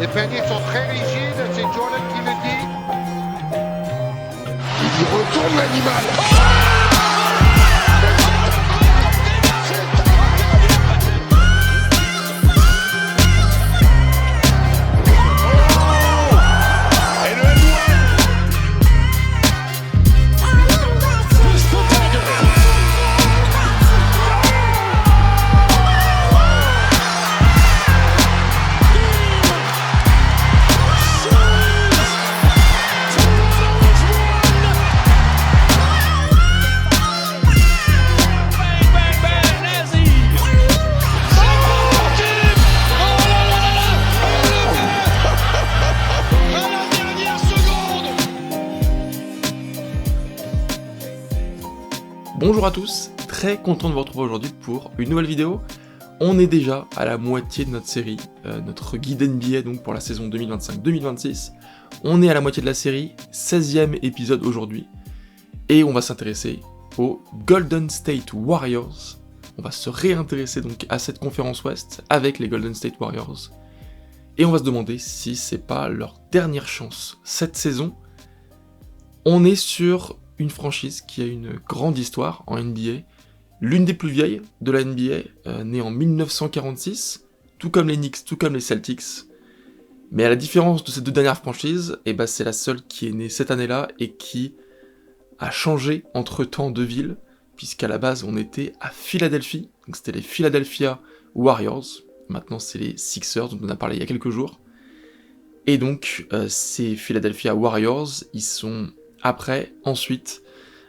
Les paniers sont très rigides, c'est Jordan qui le dit. Il retourne l'animal. Bonjour à tous, très content de vous retrouver aujourd'hui pour une nouvelle vidéo. On est déjà à la moitié de notre série, notre guide NBA donc pour la saison 2025-2026. On est à la moitié de la série, 16e épisode aujourd'hui, et on va s'intéresser aux Golden State Warriors. On va se réintéresser donc à cette conférence Ouest avec les Golden State Warriors, et on va se demander si c'est pas leur dernière chance cette saison. On est sur une franchise qui a une grande histoire en NBA, l'une des plus vieilles de la NBA, née en 1946, tout comme les Knicks, tout comme les Celtics. Mais à la différence de ces deux dernières franchises, c'est la seule qui est née cette année-là et qui a changé entre-temps de ville, puisqu'à la base on était à Philadelphie, donc c'était les Philadelphia Warriors, maintenant c'est les Sixers dont on a parlé il y a quelques jours. Et donc ces Philadelphia Warriors, ils sont ensuite,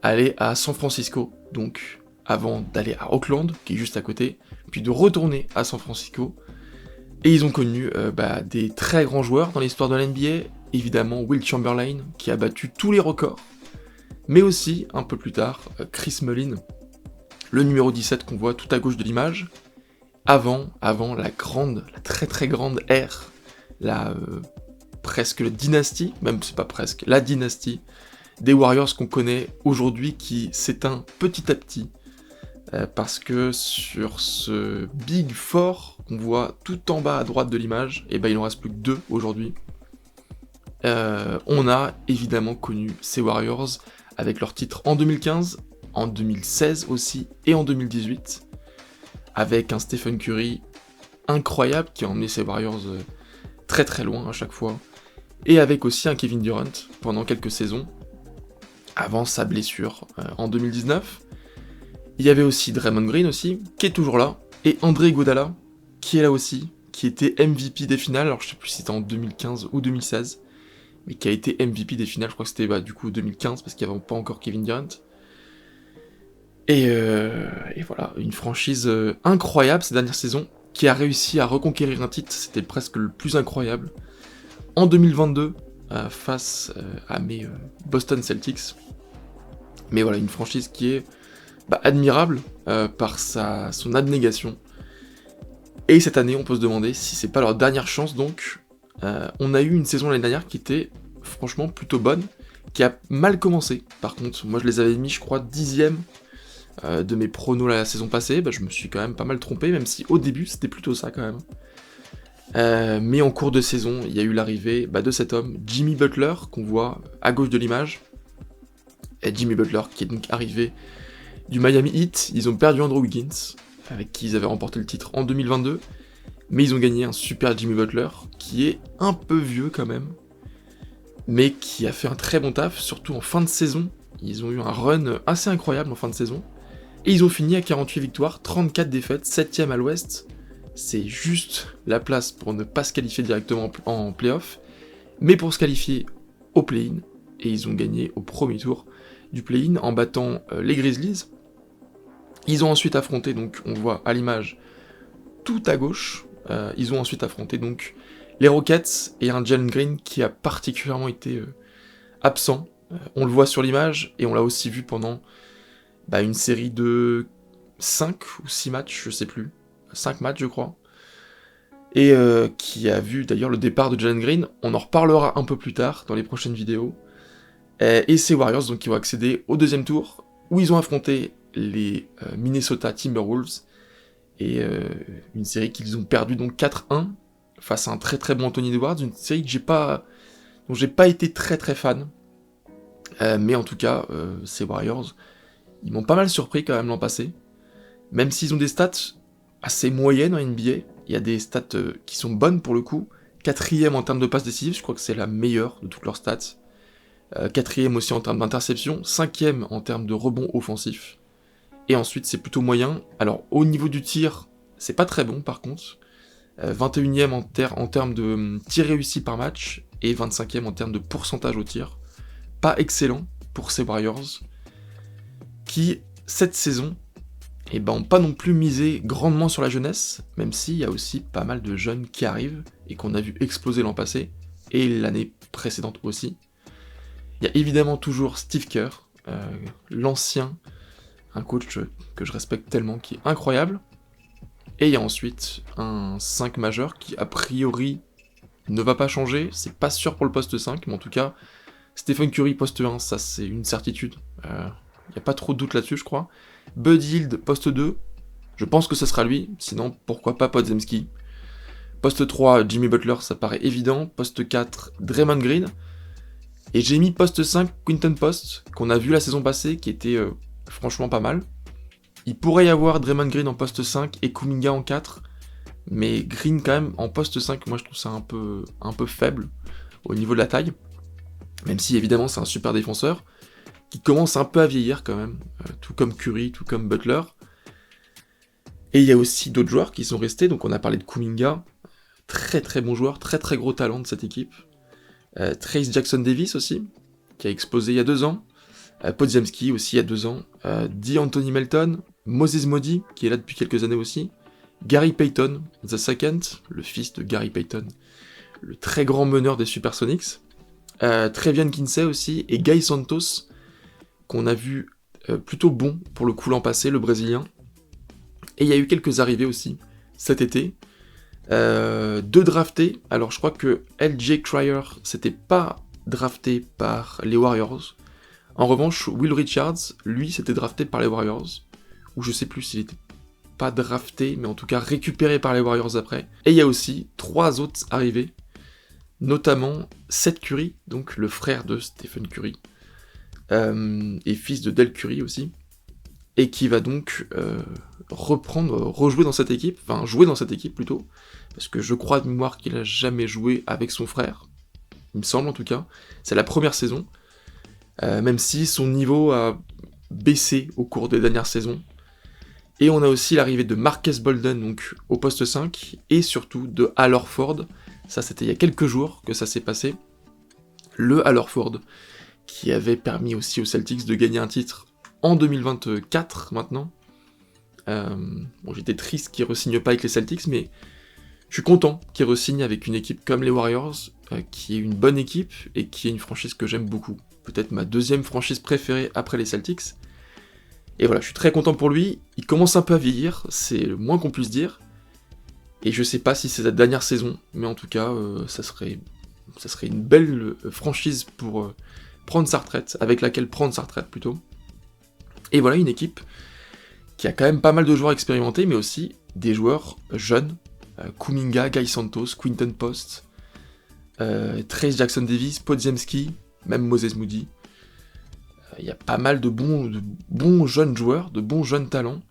aller à San Francisco, donc avant d'aller à Oakland, qui est juste à côté, puis de retourner à San Francisco. Et ils ont connu des très grands joueurs dans l'histoire de la NBA, évidemment Wilt Chamberlain, qui a battu tous les records, mais aussi, un peu plus tard, Chris Mullin, le numéro 17 qu'on voit tout à gauche de l'image, avant la très très grande ère, presque la dynastie, même c'est pas presque, la dynastie, des Warriors qu'on connaît aujourd'hui qui s'éteint petit à petit parce que sur ce Big Four qu'on voit tout en bas à droite de l'image, il en reste plus que 2 aujourd'hui. On a évidemment connu ces Warriors avec leur titre en 2015, en 2016 aussi et en 2018 avec un Stephen Curry incroyable qui a emmené ces Warriors très très loin à chaque fois, et avec aussi un Kevin Durant pendant quelques saisons avant sa blessure en 2019. Il y avait aussi Draymond Green aussi, qui est toujours là, et André Iguodala, qui est là aussi, qui était MVP des finales, alors je sais plus si c'était en 2015 ou 2016, mais qui a été MVP des finales, je crois que c'était du coup 2015, parce qu'il n'y avait pas encore Kevin Durant. Et voilà, une franchise incroyable ces dernières saisons, qui a réussi à reconquérir un titre, c'était presque le plus incroyable, en 2022, face à mes Boston Celtics. Mais voilà, une franchise qui est admirable par son abnégation. Et cette année, on peut se demander si c'est pas leur dernière chance. Donc, on a eu une saison l'année dernière qui était franchement plutôt bonne, qui a mal commencé. Par contre, moi je les avais mis, je crois, 10e de mes pronos la saison passée. Je me suis quand même pas mal trompé, même si au début c'était plutôt ça quand même. Mais en cours de saison, il y a eu l'arrivée de cet homme, Jimmy Butler, qu'on voit à gauche de l'image. Et Jimmy Butler qui est donc arrivé du Miami Heat. Ils ont perdu Andrew Wiggins, avec qui ils avaient remporté le titre en 2022. Mais ils ont gagné un super Jimmy Butler, qui est un peu vieux quand même, mais qui a fait un très bon taf, surtout en fin de saison. Ils ont eu un run assez incroyable en fin de saison. Et ils ont fini à 48 victoires, 34 défaites, 7ème à l'ouest. C'est juste la place pour ne pas se qualifier directement en play-off, mais pour se qualifier au play-in. Et ils ont gagné au premier tour du play-in en battant les Grizzlies. Ils ont ensuite affronté, donc on voit à l'image tout à gauche, ils ont ensuite affronté donc les Rockets et un Jalen Green qui a particulièrement été absent. On le voit sur l'image et on l'a aussi vu pendant une série de 5 ou 6 matchs, je sais plus, 5 matchs je crois, et qui a vu d'ailleurs le départ de Jalen Green. On en reparlera un peu plus tard dans les prochaines vidéos. Et ces Warriors donc qui vont accéder au deuxième tour, où ils ont affronté les Minnesota Timberwolves, et une série qu'ils ont perdu donc 4-1 face à un très très bon Anthony Edwards, une série dont j'ai pas été très très fan. Mais en tout cas, ces Warriors, ils m'ont pas mal surpris quand même l'an passé. Même s'ils ont des stats assez moyennes en NBA, il y a des stats qui sont bonnes pour le coup. 4e en termes de passes décisives, je crois que c'est la meilleure de toutes leurs stats. 4e aussi en termes d'interception, 5e en termes de rebond offensif. Et ensuite c'est plutôt moyen. Alors au niveau du tir, c'est pas très bon par contre. 21e en termes de tirs réussis par match, et 25e en termes de pourcentage au tir. Pas excellent pour ces Warriors, qui, cette saison, ont pas non plus misé grandement sur la jeunesse, même s'il y a aussi pas mal de jeunes qui arrivent, et qu'on a vu exploser l'an passé, et l'année précédente aussi. Il y a évidemment toujours Steve Kerr, l'ancien, un coach que je respecte tellement, qui est incroyable. Et il y a ensuite un 5 majeur qui, a priori, ne va pas changer. C'est pas sûr pour le poste 5, mais en tout cas, Stephen Curry, poste 1, ça c'est une certitude. Il n'y a pas trop de doute là-dessus, je crois. Bud Hield, poste 2, je pense que ce sera lui. Sinon, pourquoi pas Podziemski. Poste 3, Jimmy Butler, ça paraît évident. Poste 4, Draymond Green. Et j'ai mis poste 5, Quinton Post, qu'on a vu la saison passée, qui était franchement pas mal. Il pourrait y avoir Draymond Green en poste 5 et Kuminga en 4, mais Green quand même en poste 5, moi je trouve ça un peu faible au niveau de la taille, même si évidemment c'est un super défenseur, qui commence un peu à vieillir quand même, tout comme Curry, tout comme Butler. Et il y a aussi d'autres joueurs qui sont restés, donc on a parlé de Kuminga, très très bon joueur, très très gros talent de cette équipe. Trace Jackson Davis aussi, qui a explosé il y a 2 ans. Podziemski aussi il y a 2 ans. D'Anthony Melton, Moses Moody, qui est là depuis quelques années aussi. Gary Payton, the second, le fils de Gary Payton, le très grand meneur des Supersonics. Trevian Kinsey aussi, et Guy Santos, qu'on a vu plutôt bon pour le coup l'an passé, le Brésilien. Et il y a eu quelques arrivées aussi cet été. 2 draftés. Alors je crois que LJ Cryer s'était pas drafté par les Warriors. En revanche, Will Richards, lui, s'était drafté par les Warriors. Ou je sais plus s'il était pas drafté, mais en tout cas récupéré par les Warriors après. Et il y a aussi 3 autres arrivés, notamment Seth Curry, donc le frère de Stephen Curry, et fils de Del Curry aussi, et qui va donc rejouer dans cette équipe, enfin jouer dans cette équipe plutôt, parce que je crois de mémoire qu'il a jamais joué avec son frère, il me semble en tout cas, c'est la première saison, même si son niveau a baissé au cours des dernières saisons. Et on a aussi l'arrivée de Marques Bolden donc au poste 5, et surtout de Al Horford, ça c'était il y a quelques jours que ça s'est passé, le Al Horford, qui avait permis aussi aux Celtics de gagner un titre en 2024 maintenant. J'étais triste qu'il re-signe pas avec les Celtics, mais je suis content qu'il re-signe avec une équipe comme les Warriors, qui est une bonne équipe, et qui est une franchise que j'aime beaucoup. Peut-être ma 2e franchise préférée après les Celtics. Et voilà, je suis très content pour lui, il commence un peu à vieillir, c'est le moins qu'on puisse dire, et je sais pas si c'est sa dernière saison, mais en tout cas, ça serait une belle franchise pour prendre sa retraite, avec laquelle prendre sa retraite plutôt. Et voilà, une équipe qui a quand même pas mal de joueurs expérimentés, mais aussi des joueurs jeunes, Kuminga, Guy Santos, Quinton Post, Trace Jackson Davis, Podziemski, même Moses Moody. Il y a pas mal de bons jeunes joueurs, de bons jeunes talents,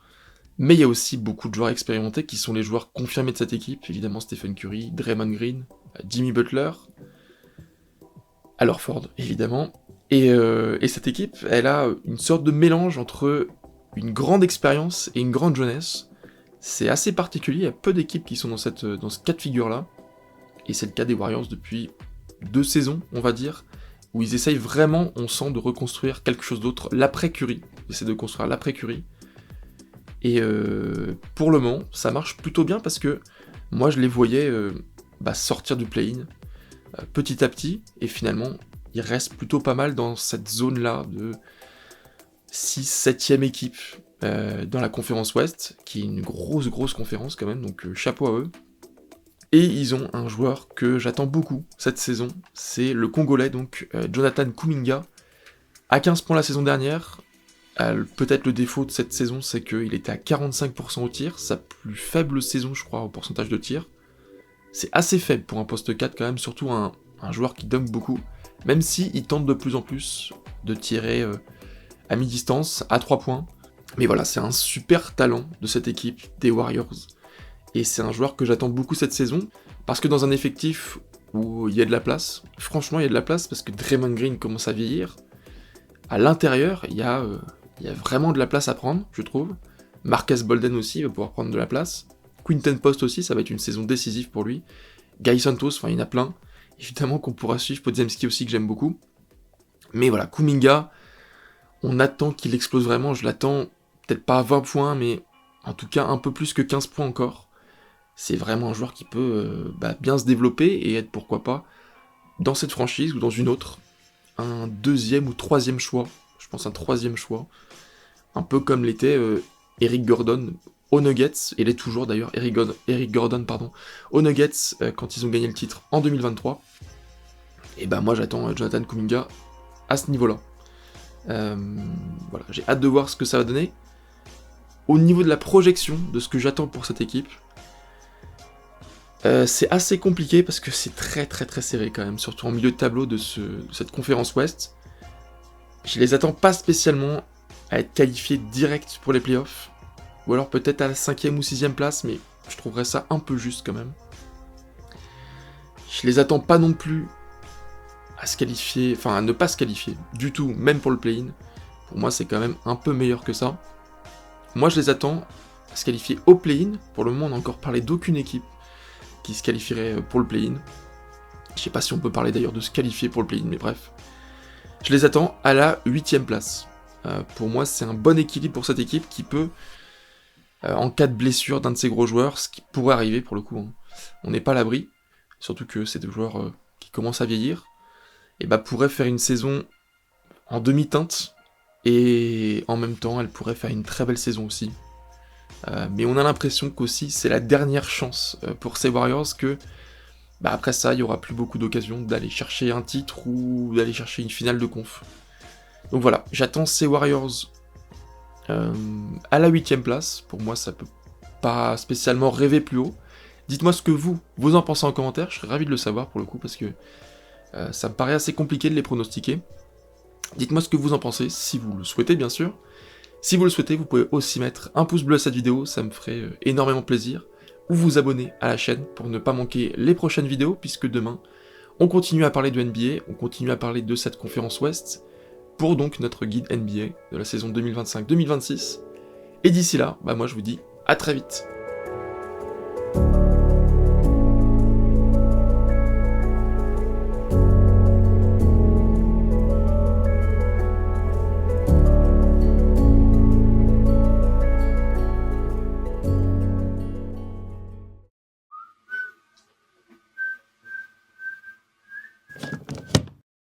mais il y a aussi beaucoup de joueurs expérimentés qui sont les joueurs confirmés de cette équipe, évidemment Stephen Curry, Draymond Green, Jimmy Butler, Al Horford évidemment, et cette équipe, elle a une sorte de mélange entre une grande expérience et une grande jeunesse. C'est assez particulier, il y a peu d'équipes qui sont dans ce cas de figure-là, et c'est le cas des Warriors depuis 2 saisons, on va dire, où ils essayent vraiment, on sent, de reconstruire quelque chose d'autre, l'après-Curry. Ils essaient de construire l'après-Curry. Et pour le moment, ça marche plutôt bien parce que moi je les voyais sortir du play-in petit à petit, et finalement, ils restent plutôt pas mal dans cette zone-là de 6-7e équipe dans la conférence Ouest, qui est une grosse conférence quand même, donc chapeau à eux. Et ils ont un joueur que j'attends beaucoup cette saison, c'est le Congolais, donc Jonathan Kuminga, à 15 points la saison dernière. Peut-être le défaut de cette saison, c'est qu'il était à 45% au tir, sa plus faible saison je crois au pourcentage de tir. c'est assez faible pour un poste 4 quand même, surtout un joueur qui dunk beaucoup, même si il tente de plus en plus de tirer à mi-distance, à 3 points. Mais voilà, c'est un super talent de cette équipe des Warriors, et c'est un joueur que j'attends beaucoup cette saison, parce que dans un effectif où il y a de la place, franchement il y a de la place, parce que Draymond Green commence à vieillir, à l'intérieur, il y a vraiment de la place à prendre, je trouve. Marcus Bolden aussi va pouvoir prendre de la place. Quinton Post aussi, ça va être une saison décisive pour lui. Guy Santos, enfin il y en a plein. Évidemment qu'on pourra suivre Podziemski aussi, que j'aime beaucoup. Mais voilà, Kuminga, on attend qu'il explose vraiment. Je l'attends peut-être pas à 20 points, mais en tout cas un peu plus que 15 points encore. C'est vraiment un joueur qui peut bien se développer et être, pourquoi pas, dans cette franchise ou dans une autre, un 2e ou 3e choix. Je pense un 3e choix. Un peu comme l'était Eric Gordon aux Nuggets, et il est toujours d'ailleurs Eric Gordon aux Nuggets quand ils ont gagné le titre en 2023. Et moi j'attends Jonathan Kuminga à ce niveau-là. Voilà, j'ai hâte de voir ce que ça va donner. Au niveau de la projection de ce que j'attends pour cette équipe, c'est assez compliqué parce que c'est très très très serré quand même, surtout en milieu de tableau de cette conférence Ouest. Je les attends pas spécialement à être qualifiés direct pour les playoffs, ou alors peut-être à la 5e ou 6e place, mais je trouverais ça un peu juste quand même. Je les attends pas non plus à se qualifier, enfin à ne pas se qualifier du tout, même pour le play-in. Pour moi c'est quand même un peu meilleur que ça. Moi je les attends à se qualifier au play-in. Pour le moment on n'a encore parlé d'aucune équipe qui se qualifierait pour le play-in. Je sais pas si on peut parler d'ailleurs de se qualifier pour le play-in, mais bref. Je les attends à la 8e place. Pour moi, c'est un bon équilibre pour cette équipe qui peut, en cas de blessure d'un de ses gros joueurs, ce qui pourrait arriver pour le coup, hein, on n'est pas à l'abri, surtout que c'est des joueurs qui commencent à vieillir, et pourrait faire une saison en demi-teinte, et en même temps, elle pourrait faire une très belle saison aussi. Mais on a l'impression qu'aussi, c'est la dernière chance pour ces Warriors que, après ça, il n'y aura plus beaucoup d'occasions d'aller chercher un titre ou d'aller chercher une finale de conf. Donc voilà, j'attends ces Warriors à la 8e place. Pour moi, ça peut pas spécialement rêver plus haut. Dites-moi ce que vous en pensez en commentaire, je serais ravi de le savoir pour le coup, parce que ça me paraît assez compliqué de les pronostiquer. Dites-moi ce que vous en pensez, si vous le souhaitez bien sûr. Si vous le souhaitez, vous pouvez aussi mettre un pouce bleu à cette vidéo, ça me ferait énormément plaisir. Ou vous abonner à la chaîne pour ne pas manquer les prochaines vidéos, puisque demain, on continue à parler de NBA, on continue à parler de cette conférence Ouest, pour donc notre guide NBA de la saison 2025-2026. Et d'ici là, moi je vous dis à très vite.